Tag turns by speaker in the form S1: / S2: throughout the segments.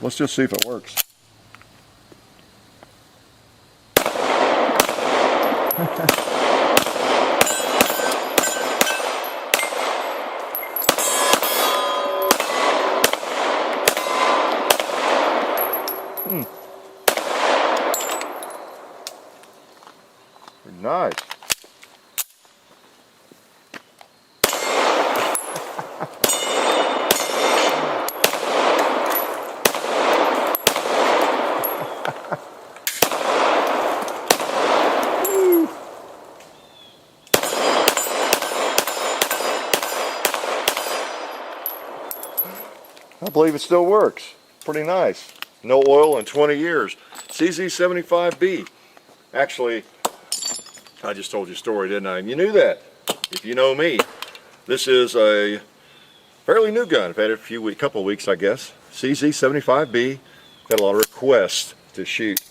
S1: Let's just see if it works. Nice. I believe it still works. Pretty nice. No oil in 20 years. CZ75B. Actually, I just told you a story, didn't I? And you knew that. If you know me, this is a fairly new gun. I've had it a couple of weeks, I guess. CZ75B. Got a lot of requests to shoot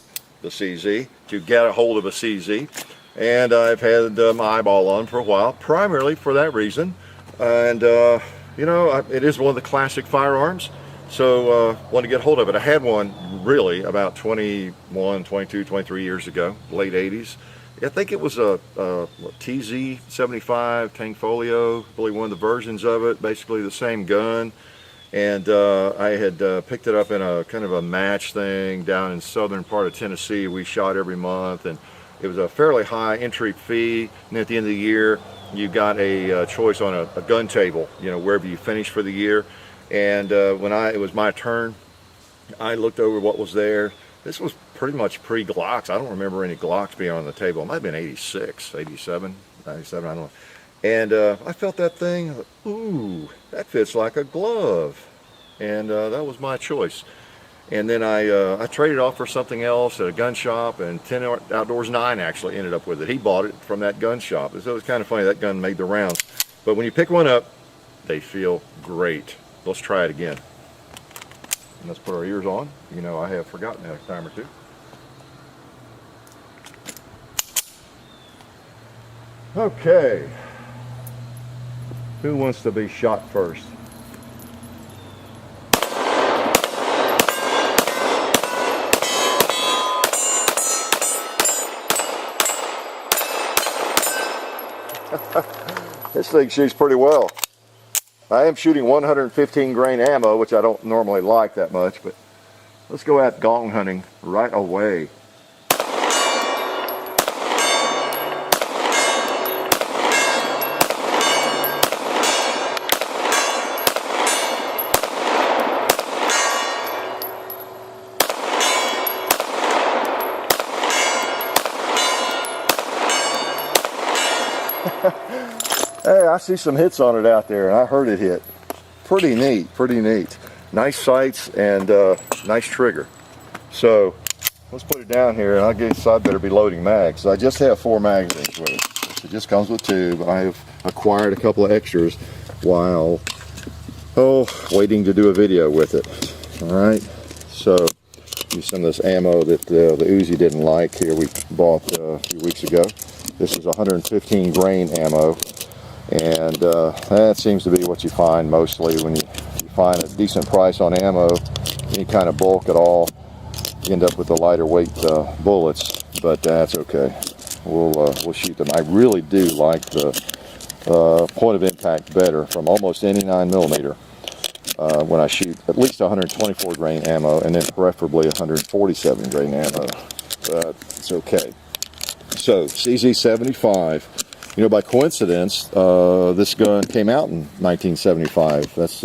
S1: the CZ, to get a hold of a CZ. And I've had my eyeball on for a while, primarily for that reason. And, you know, it is one of the classic firearms. So wanted to get hold of it. I had one really about 21, 22, 23 years ago, late 80s. I think it was a TZ75 Tangfolio, I believe one of the versions of it, basically the same gun. And I had picked it up in a kind of a match thing down in southern part of Tennessee. We shot every month, and it was a fairly high entry fee. And at the end of the year, you got a choice on a gun table, you know, wherever you finished for the year. And when it was my turn, I looked over what was there. This was pretty much pre-Glocks. I don't remember any Glocks being on the table. It might have been 86, 87, 97, I don't know. And I felt that thing, ooh, that fits like a glove. And that was my choice. And then I traded off for something else at a gun shop, and 10 Outdoors 9 actually ended up with it. He bought it from that gun shop. So it was kind of funny, that gun made the rounds. But when you pick one up, they feel great. Let's try it again. And let's put our ears on. You know, I have forgotten that a time or two. Okay. Who wants to be shot first? This thing shoots pretty well. I am shooting 115 grain ammo, which I don't normally like that much, but let's go out gong hunting right away. Hey, I see some hits on it out there, and I heard it hit. Pretty neat, pretty neat. Nice sights and nice trigger. So let's put it down here, and I guess I better be loading mags. I just have 4 magazines with it. It just comes with 2, but I have acquired a couple of extras while waiting to do a video with it. All right, so use some of this ammo that the Uzi didn't like here. We bought a few weeks ago. This is 115 grain ammo. And that seems to be what you find mostly when you find a decent price on ammo, any kind of bulk at all, you end up with the lighter weight bullets, but that's okay. We'll shoot them. I really do like the point of impact better from almost any 9mm when I shoot at least 124 grain ammo, and then preferably 147 grain ammo, but it's okay. So CZ75. You know, by coincidence, this gun came out in 1975. That's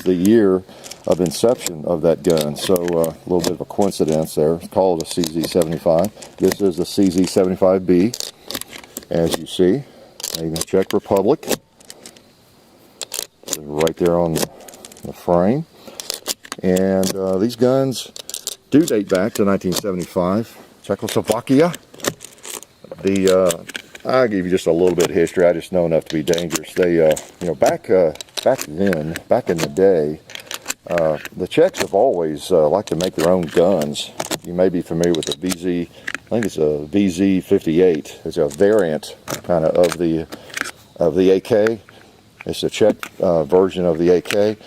S1: the year of inception of that gun. So a little bit of a coincidence there. It's called a CZ75. This is the CZ75B, as you see, made in the Czech Republic. Right there on the frame. And these guns do date back to 1975. Czechoslovakia. I'll give you just a little bit of history. I just know enough to be dangerous. They, you know, back in the day, the Czechs have always liked to make their own guns. You may be familiar with the VZ. I think it's a VZ58. It's a variant kind of the AK. It's the Czech version of the AK,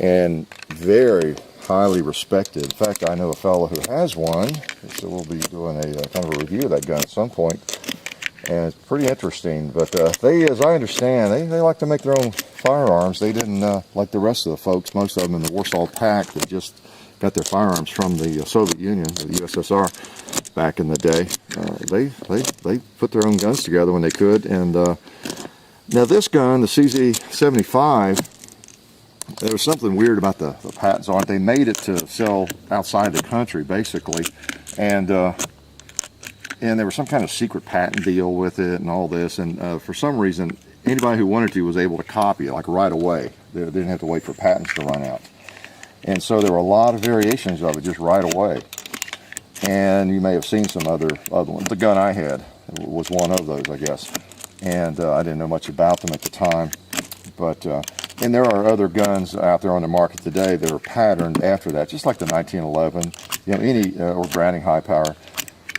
S1: and very highly respected. In fact, I know a fellow who has one, so we'll be doing a kind of a review of that gun at some point. And it's pretty interesting. But they, as I understand, they like to make their own firearms. They didn't, like the rest of the folks, most of them in the Warsaw Pact, that just got their firearms from the Soviet Union, the USSR, back in the day. They put their own guns together when they could. And now this gun, the CZ75, there was something weird about the patents on it. They made it to sell outside the country, basically. And there was some kind of secret patent deal with it and all this. And for some reason, anybody who wanted to was able to copy it, like right away. They didn't have to wait for patents to run out. And so there were a lot of variations of it just right away. And you may have seen some other ones. The gun I had was one of those, I guess. And I didn't know much about them at the time. But and there are other guns out there on the market today that are patterned after that, just like the 1911, any or Browning high power,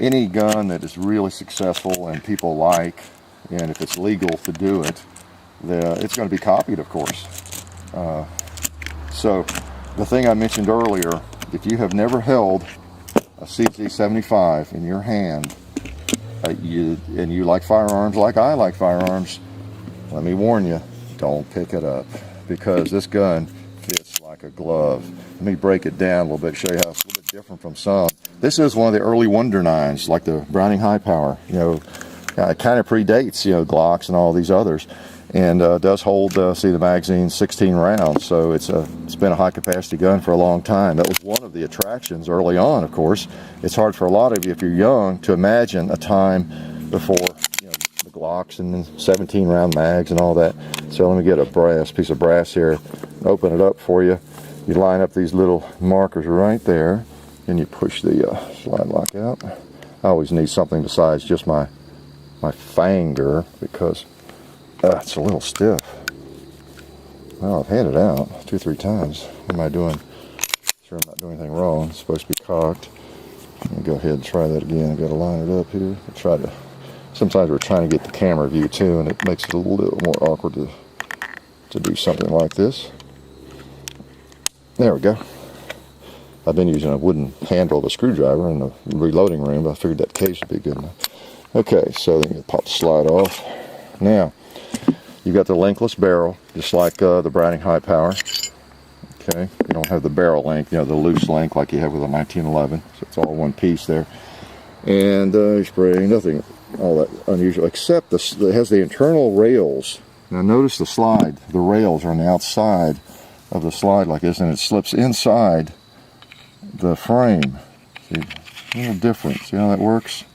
S1: any gun that is really successful and people like, and if it's legal to do it, it's going to be copied, of course. So the thing I mentioned earlier, if you have never held a CZ75 in your hand, and you like firearms like I like firearms, let me warn you, don't pick it up, because this gun fits like a glove. Let me break it down a little bit, show you how it's a little bit different from some. This is one of the early Wonder 9s, like the Browning high power. It kind of predates, Glocks and all these others, and does hold, see the magazine, 16 rounds. So it's been a high capacity gun for a long time. That was one of the attractions early on, of course. It's hard for a lot of you, if you're young, to imagine a time before the Glocks and 17 round mags and all that. So let me get a piece of brass here, open it up for you. You line up these little markers right there, and you push the slide lock out. I always need something besides just my finger, because it's a little stiff. Well, I've had it out 2 or 3 times. What am I doing? Sure I'm not doing anything wrong. It's supposed to be cocked. Let me go ahead and try that again. I've got to line it up here. Sometimes we're trying to get the camera view too, and it makes it a little more awkward to do something like this. There we go. I've been using a wooden handle of a screwdriver in the reloading room, but I figured that case would be good enough. Okay, so then you pop the slide off. Now, you've got the linkless barrel, just like the Browning high power. Okay, you don't have the barrel length, the loose length like you have with a 1911. So it's all one piece there. And spray, nothing all that unusual, except it has the internal rails. Now notice the slide. The rails are on the outside of the slide like this, and it slips inside the frame. See, a little different. See how that works?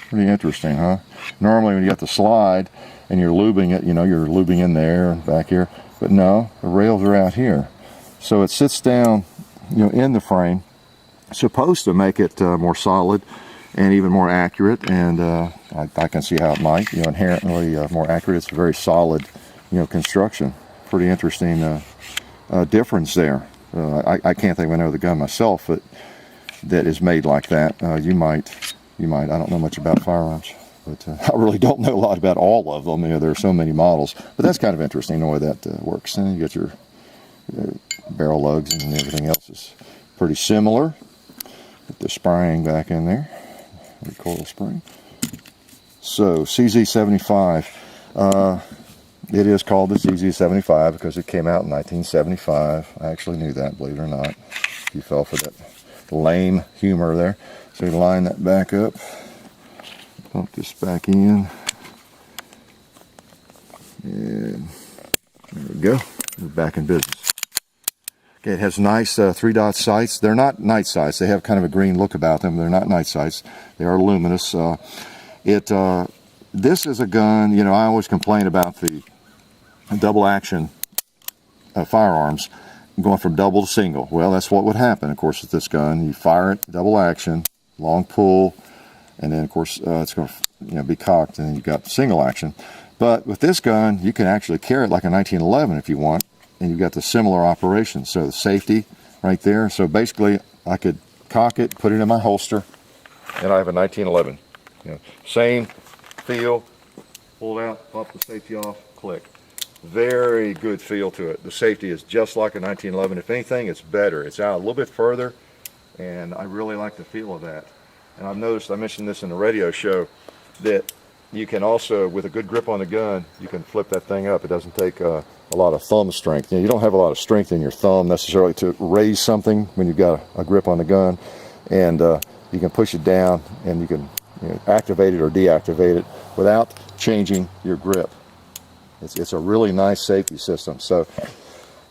S1: Pretty interesting, huh? Normally when you got the slide and you're lubing it, you're lubing in there and back here. But no, the rails are out here. So it sits down, in the frame, supposed to make it more solid and even more accurate. And I can see how it might, inherently more accurate. It's a very solid, construction. Pretty interesting difference there. I can't think of another gun myself that is made like that. You might. I don't know much about firearms, but I really don't know a lot about all of them. There are so many models, but that's kind of interesting the way that works. And you got your barrel lugs and everything else is pretty similar. Put the spring back in there, recoil spring. So CZ75, it is called the CZ75 because it came out in 1975. I actually knew that, believe it or not. You fell for that lame humor there. So you line that back up, pump this back in, and there we go. We're back in business. Okay, it has nice 3-dot sights. They're not night sights. They have kind of a green look about them. They're not night sights. They are luminous. This is a gun, I always complain about the double action firearms going from double to single. Well, that's what would happen, of course, with this gun. You fire it, double action, long pull, and then, of course, it's going to be cocked, and then you've got single action. But with this gun, you can actually carry it like a 1911 if you want, and you've got the similar operation. So the safety right there. So basically, I could cock it, put it in my holster, and I have a 1911. Same feel, pull it out, pop the safety off, click. Very good feel to it. The safety is just like a 1911. If anything, it's better. It's out a little bit further, and I really like the feel of that. And I've noticed, I mentioned this in the radio show, that you can also, with a good grip on the gun, you can flip that thing up. It doesn't take a lot of thumb strength. You don't have a lot of strength in your thumb necessarily to raise something when you've got a grip on the gun, and you can push it down and you can activate it or deactivate it without changing your grip. It's a really nice safety system. So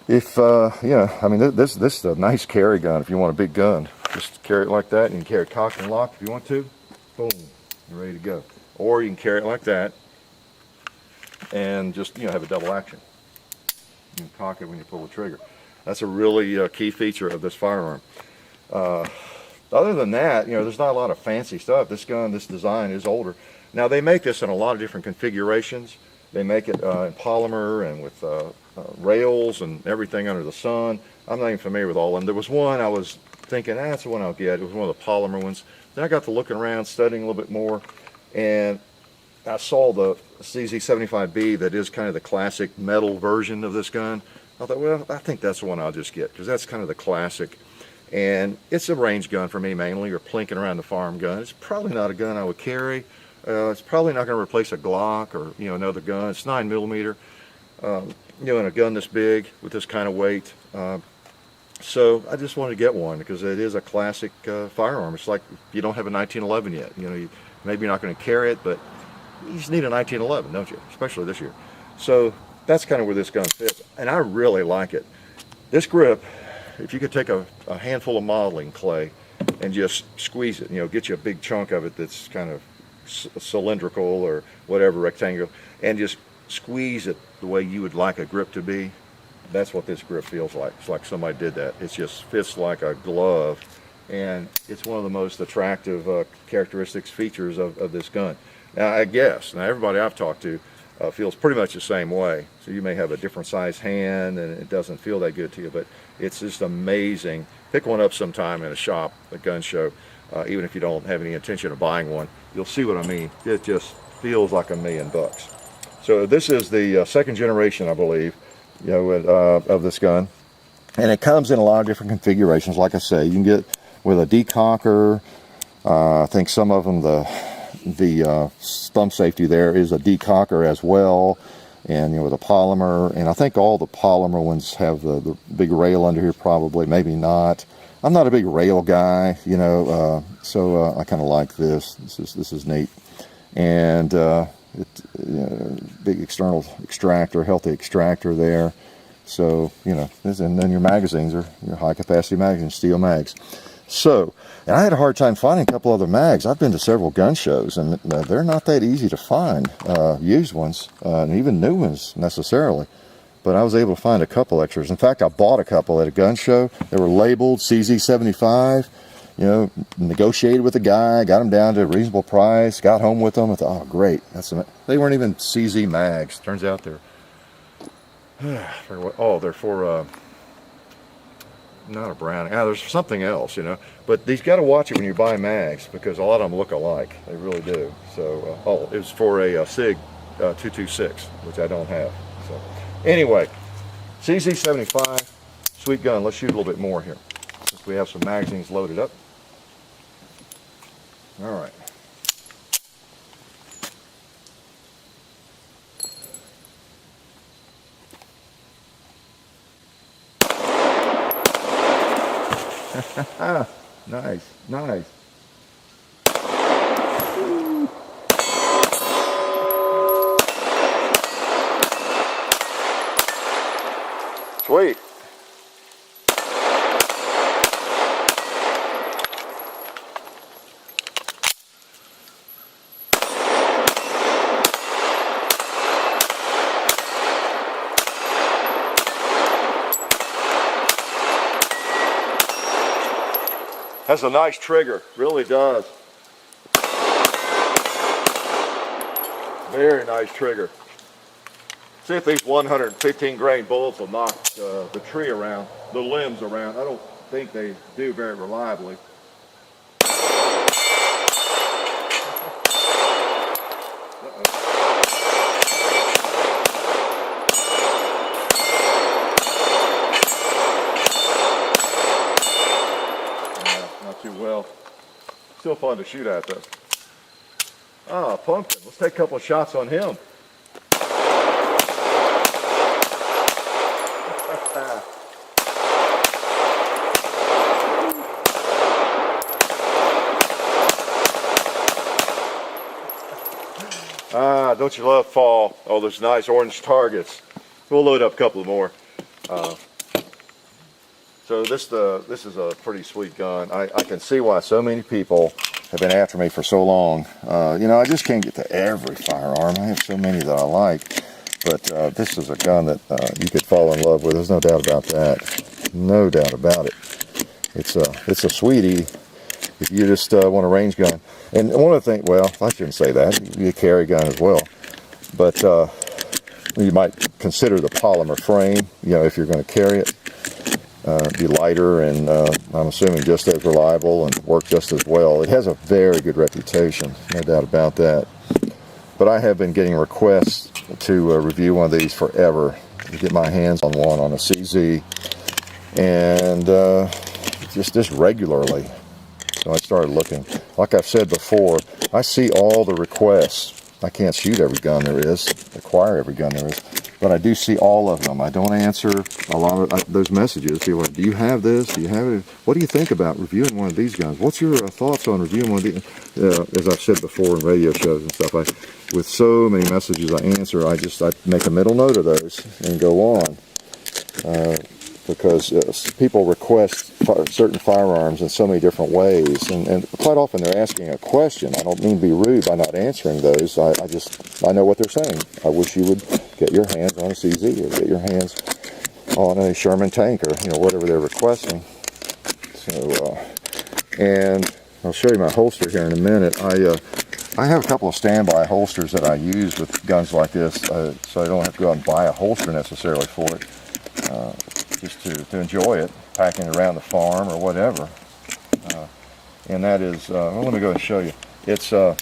S1: if I mean, this is a nice carry gun. If you want a big gun, just carry it like that, and you can carry it cocked and locked if you want to. Boom, you're ready to go. Or you can carry it like that and just have a double action. You can cock it when you pull the trigger. That's a really key feature of this firearm. Other than that, there's not a lot of fancy stuff. This gun, this design is older. Now they make this in a lot of different configurations. They make it in polymer and with rails and everything under the sun. I'm not even familiar with all of them. There was one I was thinking, that's the one I'll get. It was one of the polymer ones. Then I got to looking around, studying a little bit more, and I saw the CZ75B that is kind of the classic metal version of this gun. I thought, well, I think that's the one I'll just get, because that's kind of the classic. And it's a range gun for me mainly, or plinking around the farm gun. It's probably not a gun I would carry. It's probably not going to replace a Glock or another gun. It's 9mm, and a gun this big with this kind of weight. So I just wanted to get one because it is a classic firearm. It's like you don't have a 1911 yet. Maybe you're not going to carry it, but you just need a 1911, don't you? Especially this year. So that's kind of where this gun fits, and I really like it. This grip, if you could take a handful of modeling clay and just squeeze it, get you a big chunk of it that's kind of cylindrical or whatever, rectangular, and just squeeze it the way you would like a grip to be, that's what this grip feels like. It's like somebody did that. It just fits like a glove, and it's one of the most attractive characteristics, features of this gun. Now I guess, everybody I've talked to feels pretty much the same way. So you may have a different size hand and it doesn't feel that good to you, but it's just amazing. Pick one up sometime in a shop, a gun show, even if you don't have any intention of buying one. You'll see what I mean. It just feels like $1,000,000. So this is the second generation, I believe, of this gun, and it comes in a lot of different configurations. Like I say, you can get with a decocker. I think some of them, the thumb safety there is a decocker as well, and with a polymer. And I think all the polymer ones have the big rail under here, probably, maybe not. I'm not a big rail guy, so I kind of like this. This is neat, and big external extractor, healthy extractor there. So and then your magazines are your high capacity magazines, steel mags. So, and I had a hard time finding a couple other mags. I've been to several gun shows, and they're not that easy to find, used ones, and even new ones necessarily. But I was able to find a couple extras. In fact, I bought a couple at a gun show. They were labeled CZ75. Negotiated with the guy, got them down to a reasonable price, got home with them. I thought, oh, great. They weren't even CZ mags. Turns out they're, they're for, not a Browning. There's something else, But you got to watch it when you buy mags, because a lot of them look alike. They really do. So, it was for a SIG 226, which I don't have. So, anyway, CZ75, sweet gun. Let's shoot a little bit more here, since we have some magazines loaded up. All right. Nice, nice. Sweet. Has a nice trigger, really does. Very nice trigger. See if these 115 grain bullets will knock the tree around, the limbs around. I don't think they do very reliably. too well. Still fun to shoot at though. Ah, pumpkin. Let's take a couple of shots on him. Ah, don't you love fall? Oh, there's nice orange targets. We'll load up a couple more. So this is a pretty sweet gun. I can see why so many people have been after me for so long. You know, I just can't get to every firearm. I have so many that I like. But this is a gun that you could fall in love with. There's no doubt about that. No doubt about it. It's a sweetie if you just want a range gun. And one of the things, well, I shouldn't say that. You carry a gun as well. But you might consider the polymer frame, you know, if you're going to carry it. Be lighter and I'm assuming just as reliable and work just as well. It has a very good reputation, no doubt about that. But I have been getting requests to review one of these forever, to get my hands on one on a CZ, and just regularly. So I started looking. Like I've said before, I see all the requests. I can't shoot every gun there is, acquire every gun there is, but I do see all of them. I don't answer a lot of those messages. People are like, do you have this? Do you have it? What do you think about reviewing one of these guns? What's your thoughts on reviewing one of these? As I've said before in radio shows and stuff, with so many messages I answer, I make a mental note of those and go on. Because people request certain firearms in so many different ways, and quite often they're asking a question. I don't mean to be rude by not answering those. I know what they're saying. I wish you would get your hands on a CZ or get your hands on a Sherman tank or whatever they're requesting. So, and I'll show you my holster here in a minute. I have a couple of standby holsters that I use with guns like this, so I don't have to go out and buy a holster necessarily for it. Just to enjoy it, packing it around the farm or whatever. And that is, well, let me go and show you. It's a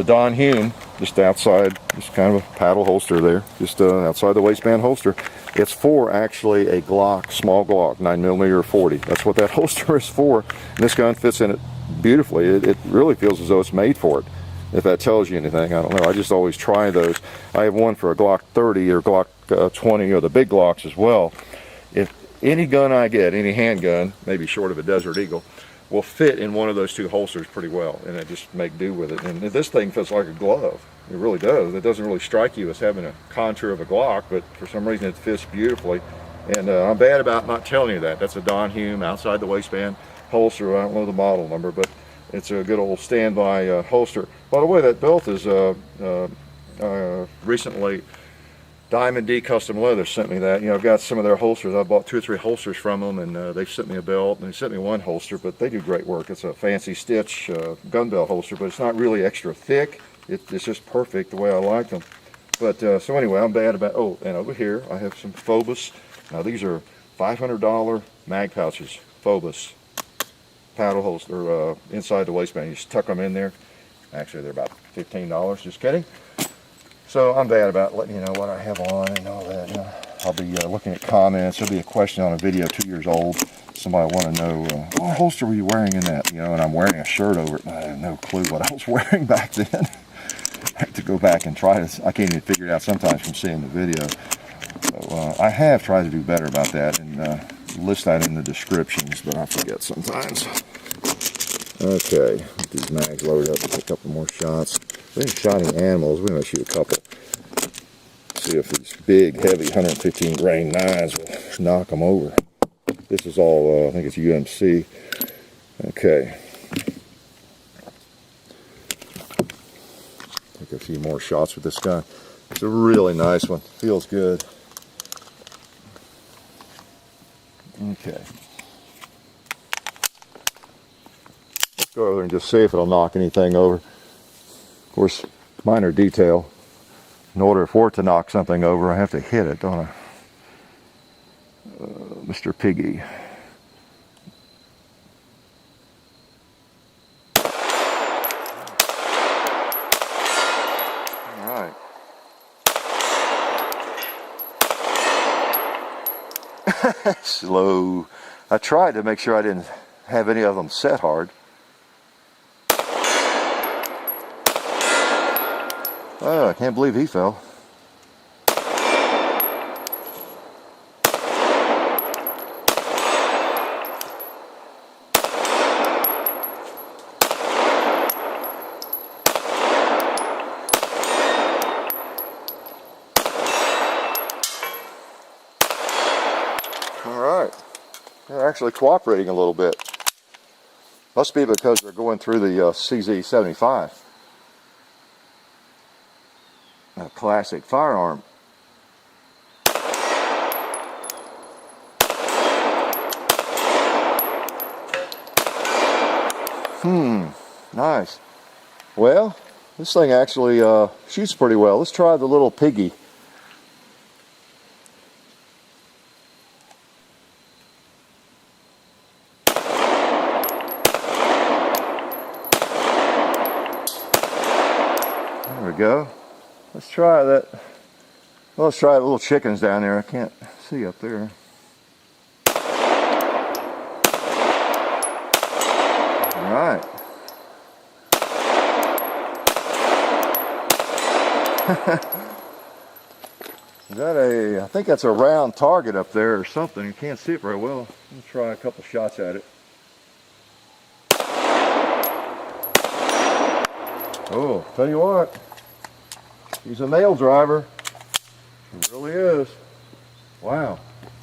S1: Don Hume, just outside, just kind of a paddle holster there, just outside the waistband holster. It's for actually a Glock, small Glock, 9mm 40. That's what that holster is for. And this gun fits in it beautifully. It really feels as though it's made for it. If that tells you anything, I don't know. I just always try those. I have one for a Glock 30 or Glock 20 or the big Glocks as well. If any gun I get, any handgun, maybe short of a Desert Eagle, will fit in one of those two holsters pretty well, and I just make do with it. And this thing fits like a glove. It really does. It doesn't really strike you as having a contour of a Glock, but for some reason it fits beautifully. And I'm bad about not telling you that. That's a Don Hume outside the waistband holster. I don't know the model number, but it's a good old standby holster. By the way, that belt is recently Diamond D Custom Leather sent me that. I've got some of their holsters. I bought 2 or 3 holsters from them, and they've sent me a belt, and they sent me one holster, but they do great work. It's a fancy stitch gun belt holster, but it's not really extra thick. It's just perfect the way I like them. But so anyway, I'm bad about, oh, and over here I have some Phobos. Now these are $500 mag pouches, Phobos. Paddle holster inside the waistband. You just tuck them in there. Actually, they're about $15. Just kidding. So I'm bad about letting you know what I have on and all that. I'll be looking at comments. There'll be a question on a video 2 years old. Somebody want to know, what holster were you wearing in that? And I'm wearing a shirt over it. And I have no clue what I was wearing back then. I have to go back and try this. I can't even figure it out sometimes from seeing the video. So I have tried to do better about that and list that in the descriptions, but I forget sometimes. Okay, get these mags loaded up with a couple more shots. We haven't shot any animals. We're going to shoot a couple. See if these big, heavy 115 grain knives will knock them over. This is all, I think it's UMC. Okay. Take a few more shots with this gun. It's a really nice one. Feels good. Okay. Let's go over there and just see if it'll knock anything over. Of course, minor detail. In order for it to knock something over, I have to hit it, don't I? Mr. Piggy. All right. Slow. I tried to make sure I didn't have any of them set hard. Oh, I can't believe he fell. Alright, they're actually cooperating a little bit. Must be because they're going through the CZ75. A classic firearm. Nice. Well, this thing actually shoots pretty well. Let's try the little piggy. There we go. Let's try that. Well, let's try the little chickens down there. I can't see up there. All right. Is that I think that's a round target up there or something. You can't see it very well. Let's try a couple shots at it. Oh, tell you what. He's a nail driver. He really is. Wow.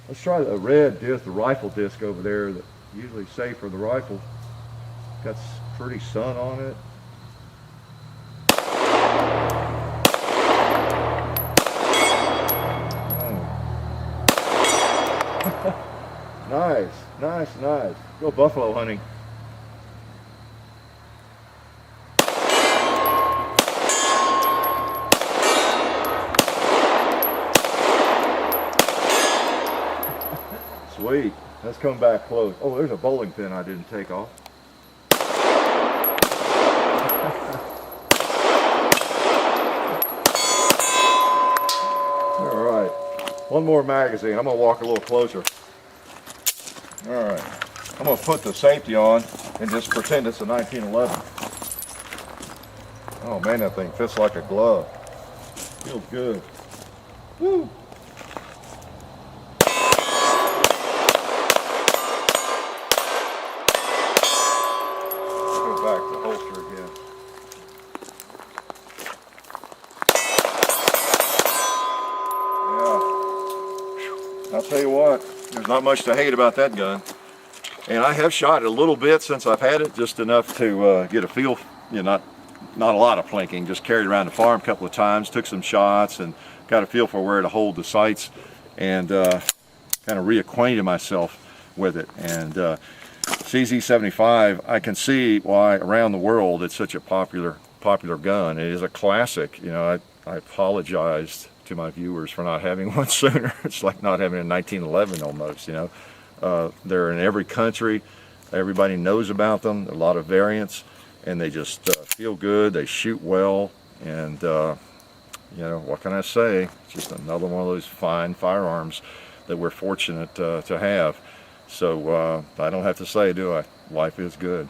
S1: Let's try the red disc, the rifle disc over there that usually safe for the rifle. Got pretty sun on it. Nice, nice, nice. Go buffalo hunting. Sweet. Let's come back close. Oh, there's a bowling pin I didn't take off. All right. One more magazine. I'm going to walk a little closer. All right. I'm going to put the safety on and just pretend it's a 1911. Oh man, that thing fits like a glove. Feels good. Woo! I'll tell you what, there's not much to hate about that gun. And I have shot it a little bit since I've had it, just enough to get a feel, you know, not a lot of plinking, just carried around the farm a couple of times, took some shots and got a feel for where to hold the sights and kind of reacquainted myself with it. And CZ75, I can see why around the world it's such a popular gun. It is a classic. You know, I apologized to my viewers for not having one sooner. It's like not having a 1911 almost, you know. They're in every country. Everybody knows about them. A lot of variants, and they just feel good. They shoot well, and you know, what can I say? It's just another one of those fine firearms that we're fortunate to have. So I don't have to say, do I? Life is good.